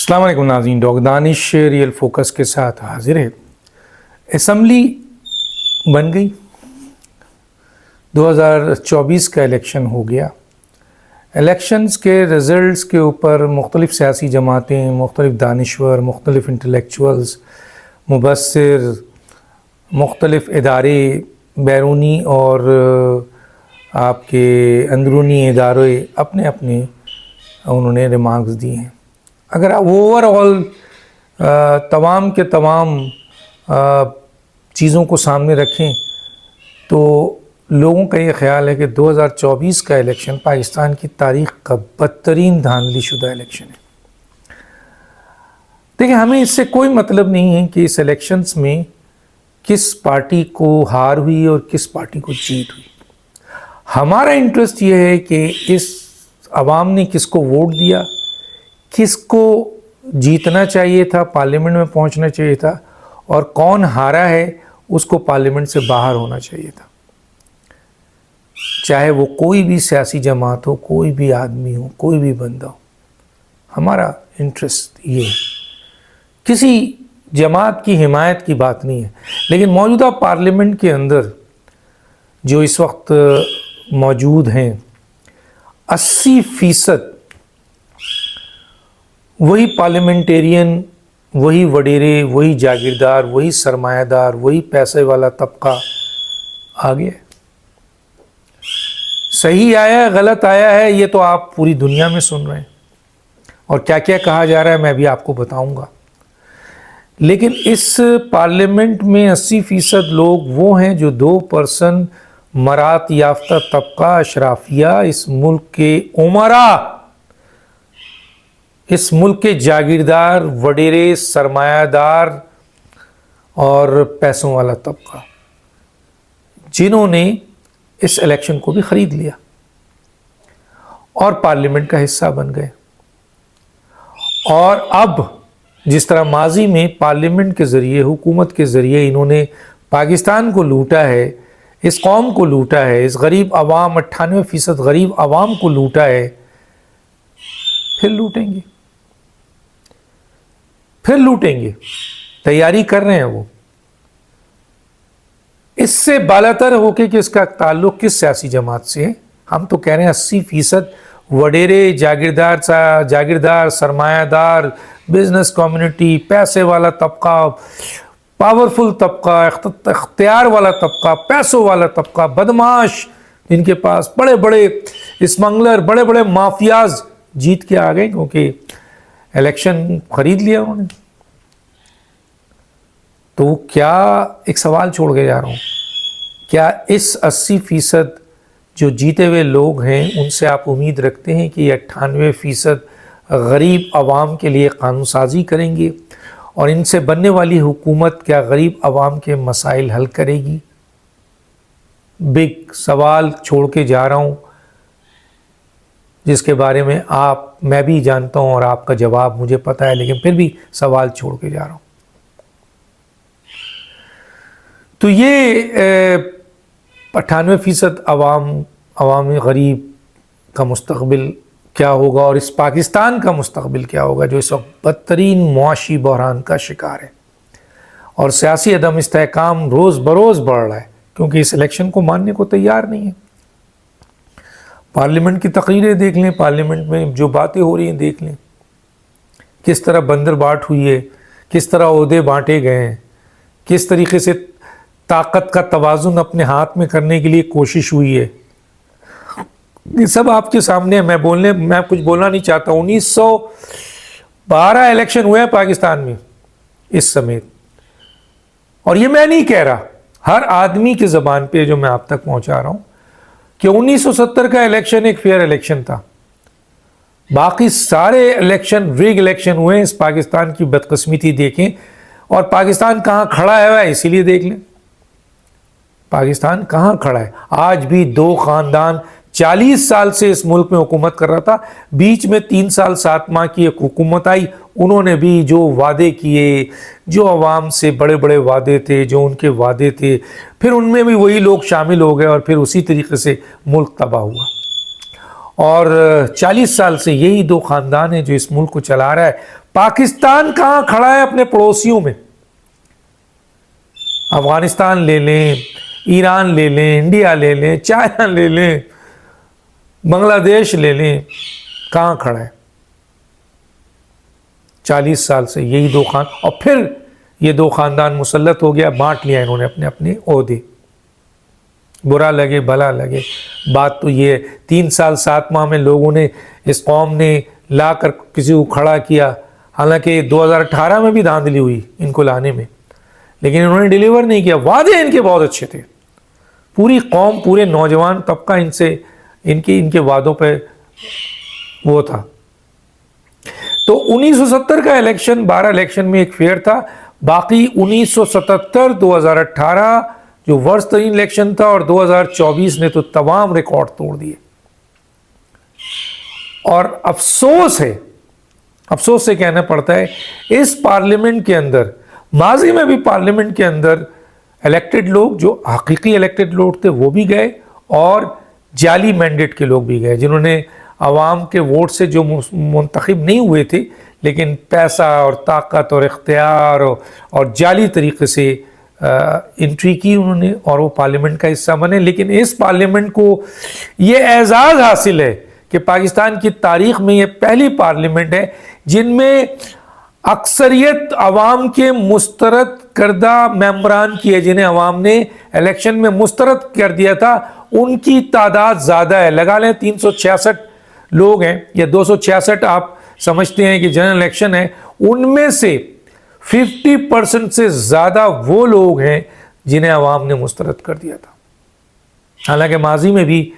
السلام علیکم ناظرین، ڈاکٹر دانش ریئل فوکس کے ساتھ حاضر ہے۔ اسمبلی بن گئی، 2024 کا الیکشن ہو گیا۔ الیکشنز کے رزلٹس کے اوپر مختلف سیاسی جماعتیں، مختلف دانشور، مختلف انٹلیکچوئلز، مبصر، مختلف ادارے، بیرونی اور آپ کے اندرونی ادارے اپنے اپنے انہوں نے ریمارکس دی ہیں۔ اگر اوور آل تمام کے تمام چیزوں کو سامنے رکھیں تو لوگوں کا یہ خیال ہے کہ 2024 کا الیکشن پاکستان کی تاریخ کا بدترین دھاندلی شدہ الیکشن ہے۔ دیکھیں، ہمیں اس سے کوئی مطلب نہیں ہے کہ اس الیکشنز میں کس پارٹی کو ہار ہوئی اور کس پارٹی کو جیت ہوئی۔ ہمارا انٹرسٹ یہ ہے کہ اس عوام نے کس کو ووٹ دیا، کس کو جیتنا چاہیے تھا، پارلیمنٹ میں پہنچنا چاہیے تھا، اور کون ہارا ہے اس کو پارلیمنٹ سے باہر ہونا چاہیے تھا، چاہے وہ کوئی بھی سیاسی جماعت ہو، کوئی بھی آدمی ہو، کوئی بھی بندہ ہو۔ ہمارا انٹرسٹ یہ ہے، کسی جماعت کی حمایت کی بات نہیں ہے، لیکن موجودہ پارلیمنٹ کے اندر جو اس وقت موجود ہیں 80% وہی پارلیمنٹیرین، وہی وڈیرے، وہی جاگیردار، وہی سرمایہ دار، وہی پیسے والا طبقہ آ گیا ہے۔ صحیح آیا ہے، غلط آیا ہے، یہ تو آپ پوری دنیا میں سن رہے ہیں، اور کیا کیا کہا جا رہا ہے میں بھی آپ کو بتاؤں گا۔ لیکن اس پارلیمنٹ میں 80% لوگ وہ ہیں جو 2% مرات یافتہ طبقہ، اشرافیہ، اس ملک کے امراء، اس ملک کے جاگیردار، وڈیرے، سرمایہ دار اور پیسوں والا طبقہ، جنہوں نے اس الیکشن کو بھی خرید لیا اور پارلیمنٹ کا حصہ بن گئے۔ اور اب جس طرح ماضی میں پارلیمنٹ کے ذریعے، حکومت کے ذریعے انہوں نے پاکستان کو لوٹا ہے، اس قوم کو لوٹا ہے، اس غریب عوام، 98% غریب عوام کو لوٹا ہے، پھر لوٹیں گے، پھر لوٹیں گے، تیاری کر رہے ہیں وہ۔ اس سے بالاتر ہو کے کہ اس کا تعلق کس سیاسی جماعت سے ہے، ہم تو کہہ رہے ہیں 80% وڈیرے، جاگیردار، سرمایہ دار، بزنس کمیونٹی، پیسے والا طبقہ، پاورفل طبقہ، اختیار والا طبقہ، پیسوں والا طبقہ، بدماش، جن کے پاس بڑے بڑے اسمگلر، بڑے بڑے مافیاز جیت کے آ گئے کیونکہ الیکشن خرید لیا انہوں نے۔ تو کیا ایک سوال چھوڑ کے جا رہا ہوں، کیا اس 80% جو جیتے ہوئے لوگ ہیں ان سے آپ امید رکھتے ہیں کہ یہ 98% غریب عوام کے لیے قانون سازی کریں گے، اور ان سے بننے والی حکومت کیا غریب عوام کے مسائل حل کرے گی؟ بگ سوال چھوڑ کے جا رہا ہوں، جس کے بارے میں میں بھی جانتا ہوں اور آپ کا جواب مجھے پتہ ہے، لیکن پھر بھی سوال چھوڑ کے جا رہا ہوں۔ تو یہ 98% عوام غریب کا مستقبل کیا ہوگا، اور اس پاکستان کا مستقبل کیا ہوگا جو اس وقت بدترین معاشی بحران کا شکار ہے، اور سیاسی عدم استحکام روز بروز بڑھ رہا ہے کیونکہ اس الیکشن کو ماننے کو تیار نہیں ہے۔ پارلیمنٹ کی تقریریں دیکھ لیں، پارلیمنٹ میں جو باتیں ہو رہی ہیں دیکھ لیں، کس طرح بندر بانٹ ہوئی ہے، کس طرح عہدے بانٹے گئے ہیں، کس طریقے سے طاقت کا توازن اپنے ہاتھ میں کرنے کے لیے کوشش ہوئی ہے۔ یہ سب آپ کے سامنے ہے، میں کچھ بولنا نہیں چاہتا۔ 1912 الیکشن ہوئے ہیں پاکستان میں اس سمیت، اور یہ میں نہیں کہہ رہا، ہر آدمی کی زبان پہ جو میں آپ تک پہنچا رہا ہوں کہ 1970 کا الیکشن ایک فیئر الیکشن تھا۔ باقی سارے الیکشن ریگ الیکشن ہوئے ہیں۔ اس پاکستان کی بدقسمتی دیکھیں، اور پاکستان کہاں کھڑا ہے اسی لیے دیکھ لیں، پاکستان کہاں کھڑا ہے۔ آج بھی 2 خاندان 40 سال سے اس ملک میں حکومت کر رہا تھا، بیچ میں 3 سال 7 ماہ کی ایک حکومت آئی، انہوں نے بھی جو وعدے کیے، جو عوام سے بڑے بڑے وعدے تھے، جو ان کے وعدے تھے، پھر ان میں بھی وہی لوگ شامل ہو گئے، اور پھر اسی طریقے سے ملک تباہ ہوا۔ اور 40 سال سے یہی 2 خاندان ہیں جو اس ملک کو چلا رہا ہے۔ پاکستان کہاں کھڑا ہے اپنے پڑوسیوں میں؟ افغانستان لے لیں، ایران لے لیں، انڈیا لے لیں، چائنا لے لیں، بنگلہ دیش لے لیں، کہاں کھڑا ہے؟ 40 سال سے یہی دو اور پھر یہ دو خاندان مسلط ہو گیا، بانٹ لیا انہوں نے اپنے اپنے عہدے. برا لگے بھلا لگے، بات تو یہ 3 سال 7 ماہ میں لوگوں نے، اس قوم نے لا کر کسی کو کھڑا کیا. حالانکہ 2018 میں بھی دھاندلی ہوئی ان کو لانے میں، لیکن انہوں نے ڈیلیور نہیں کیا. وعدے ان کے بہت اچھے تھے، پوری قوم، پورے نوجوان طبقہ ان سے ان کے وعدوں پہ وہ تھا. تو 1970 کا الیکشن 12 الیکشن میں ایک فیئر تھا. باقی 1977 2018 جو ورسٹ ترین الیکشن تھا، اور 2024 نے تو تمام ریکارڈ توڑ دیے. اور افسوس سے کہنا پڑتا ہے، اس پارلیمنٹ کے اندر، ماضی میں بھی پارلیمنٹ کے اندر الیکٹڈ لوگ جو حقیقی الیکٹڈ لوگ تھے وہ بھی گئے، اور جعلی مینڈیٹ کے لوگ بھی گئے، جنہوں نے عوام کے ووٹ سے جو منتخب نہیں ہوئے تھے، لیکن پیسہ اور طاقت اور اختیار اور جعلی طریقے سے انٹری کی انہوں نے، اور وہ پارلیمنٹ کا حصہ بنے. لیکن اس پارلیمنٹ کو یہ اعزاز حاصل ہے کہ پاکستان کی تاریخ میں یہ پہلی پارلیمنٹ ہے جن میں اکثریت عوام کے مسترد کردہ ممبران کی ہے، جنہیں عوام نے الیکشن میں مسترد کر دیا تھا، ان کی تعداد زیادہ ہے. لگا لیں 366 لوگ ہیں یا 266 آپ سمجھتے ہیں کہ جنرل الیکشن ہے، ان میں سے 50% سے زیادہ وہ لوگ ہیں جنہیں عوام نے مسترد کر دیا تھا. حالانکہ ماضی میں بھی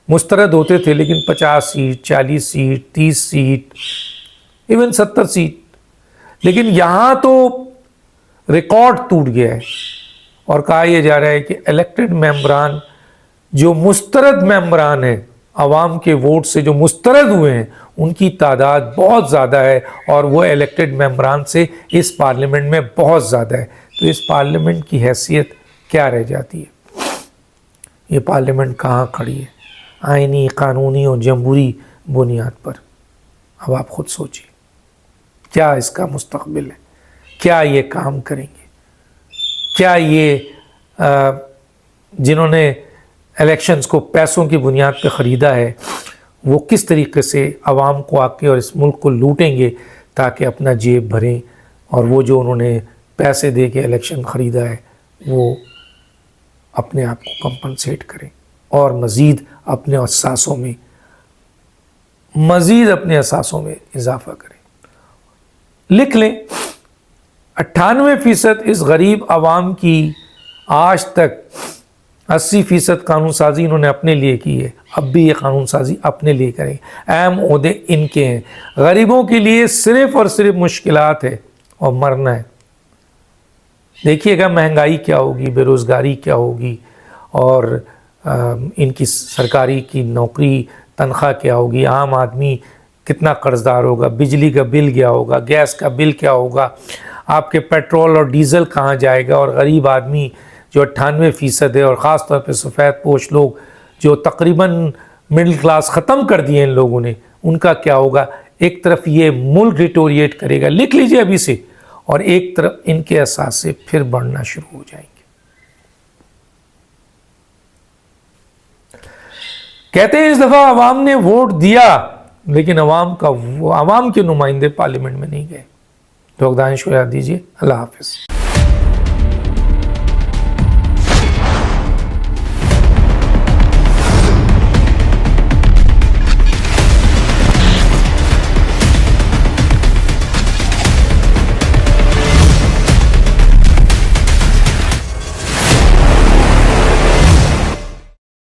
مسترد ہوتے تھے، لیکن 50 seat, 40 seat, 30 seat, even 70 seat. لیکن یہاں تو ریکارڈ ٹوٹ گیا ہے، اور کہا یہ جا رہا ہے کہ الیکٹڈ ممبران، جو مسترد ممبران ہیں، عوام کے ووٹ سے جو مسترد ہوئے ہیں، ان کی تعداد بہت زیادہ ہے، اور وہ الیکٹڈ ممبران سے اس پارلیمنٹ میں بہت زیادہ ہے. تو اس پارلیمنٹ کی حیثیت کیا رہ جاتی ہے؟ یہ پارلیمنٹ کہاں کھڑی ہے؟ آئینی، قانونی اور جمہوری بنیاد پر. اب آپ خود سوچیے، کیا اس کا مستقبل ہے؟ کیا یہ کام کریں گے؟ کیا یہ جنہوں نے الیکشنز کو پیسوں کی بنیاد پہ خریدا ہے، وہ کس طریقے سے عوام کو آ کے اور اس ملک کو لوٹیں گے تاکہ اپنا جیب بھریں، اور وہ جو انہوں نے پیسے دے کے الیکشن خریدا ہے وہ اپنے آپ کو کمپنسیٹ کریں، اور مزید اپنے اثاثوں میں اضافہ کریں. لکھ لیں، 98% اس غریب عوام کی آج تک 80% قانون سازی انہوں نے اپنے لیے کی ہے. اب بھی یہ قانون سازی اپنے لیے کریں. اہم عہدے ان کے ہیں. غریبوں کے لیے صرف اور صرف مشکلات ہے اور مرنا ہے. دیکھیے گا مہنگائی کیا ہوگی، بے روزگاری کیا ہوگی، اور ان کی سرکاری کی نوکری تنخواہ کیا ہوگی، عام آدمی کتنا قرض دار ہوگا، بجلی کا بل کیا ہوگا، گیس کا بل کیا ہوگا، آپ کے پیٹرول اور ڈیزل کہاں جائے گا، اور غریب آدمی جو 98% ہے، اور خاص طور پہ سفید پوش لوگ جو تقریباً مڈل کلاس ختم کر دیے ان لوگوں نے، ان کا کیا ہوگا. ایک طرف یہ ملک ڈیٹوریٹ کرے گا، لکھ لیجئے ابھی سے، اور ایک طرف ان کے اثاثے پھر بڑھنا شروع ہو جائیں گے. کہتے ہیں اس دفعہ عوام نے ووٹ دیا، لیکن عوام کے نمائندے پارلیمنٹ میں نہیں گئے. تو دانش کو یاد دیجیے. اللہ حافظ.